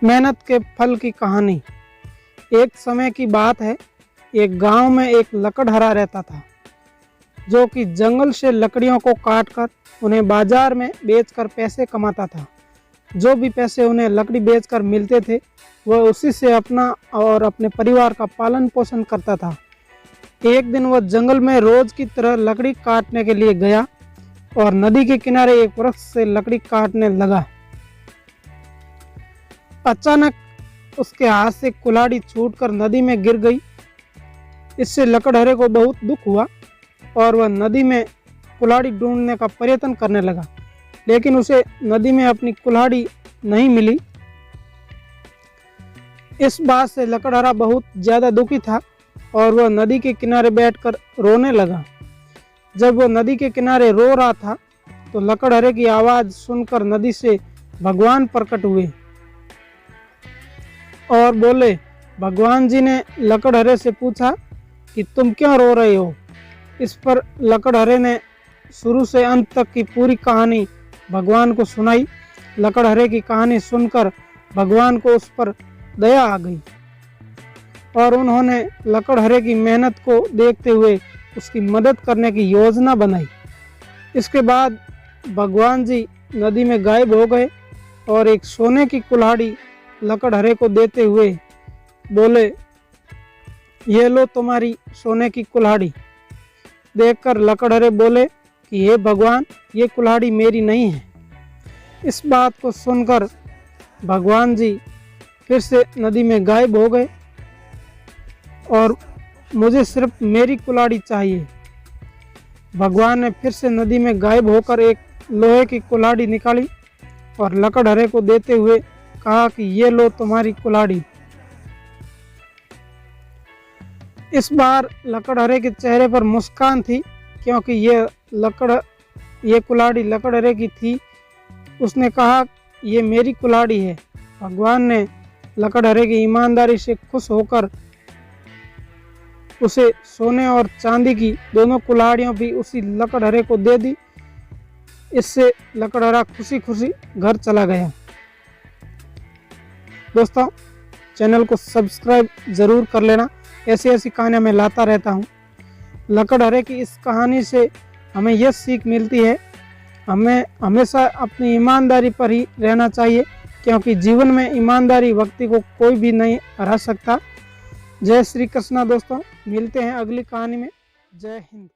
मेहनत के फल की कहानी। एक समय की बात है, एक गांव में एक लकड़हारा रहता था जो कि जंगल से लकड़ियों को काटकर उन्हें बाजार में बेचकर पैसे कमाता था। जो भी पैसे उन्हें लकड़ी बेचकर मिलते थे वह उसी से अपना और अपने परिवार का पालन पोषण करता था। एक दिन वह जंगल में रोज की तरह लकड़ी काटने के लिए गया और नदी के किनारे एक वृक्ष से लकड़ी काटने लगा। अचानक उसके हाथ से कुल्हाड़ी छूटकर नदी में गिर गई। इससे लकड़हारे को बहुत दुख हुआ और वह नदी में कुल्हाड़ी ढूंढने का प्रयत्न करने लगा, लेकिन उसे नदी में अपनी कुल्हाड़ी नहीं मिली। इस बात से लकड़हारा बहुत ज़्यादा दुखी था और वह नदी के किनारे बैठकर रोने लगा। जब वह नदी के किनारे रो रहा था तो लकड़हारे की आवाज़ सुनकर नदी से भगवान प्रकट हुए और बोले। भगवान जी ने लकड़हारे से पूछा कि तुम क्यों रो रहे हो। इस पर लकड़हारे ने शुरू से अंत तक की पूरी कहानी भगवान को सुनाई। लकड़हारे की कहानी सुनकर भगवान को उस पर दया आ गई और उन्होंने लकड़हारे की मेहनत को देखते हुए उसकी मदद करने की योजना बनाई। इसके बाद भगवान जी नदी में गायब हो गए और एक सोने की कुल्हाड़ी लकड़हारे को देते हुए बोले, ये लो तुम्हारी सोने की कुल्हाड़ी। देखकर लकड़हारे बोले कि हे भगवान, ये कुल्हाड़ी मेरी नहीं है। इस बात को सुनकर भगवान जी फिर से नदी में गायब हो गए और मुझे सिर्फ मेरी कुल्हाड़ी चाहिए। भगवान ने फिर से नदी में गायब होकर एक लोहे की कुल्हाड़ी निकाली और लकड़हारे को देते हुए कहा कि ये लो तुम्हारी कुल्हाड़ी। इस बार लकड़हारे के चेहरे पर मुस्कान थी, क्योंकि ये कुल्हाड़ी लकड़हारे की थी। उसने कहा ये मेरी कुल्हाड़ी है। भगवान ने लकड़हारे की ईमानदारी से खुश होकर उसे सोने और चांदी की दोनों कुल्हाड़ियां भी उसी लकड़हारे को दे दी। इससे लकड़हारा खुशी खुशी घर चला गया। दोस्तों, चैनल को सब्सक्राइब ज़रूर कर लेना। ऐसी कहानियाँ मैं लाता रहता हूँ। लकड़हारे की इस कहानी से हमें यह सीख मिलती है, हमें हमेशा अपनी ईमानदारी पर ही रहना चाहिए, क्योंकि जीवन में ईमानदारी व्यक्ति को कोई भी नहीं हरा सकता। जय श्री कृष्णा दोस्तों, मिलते हैं अगली कहानी में। जय हिंद।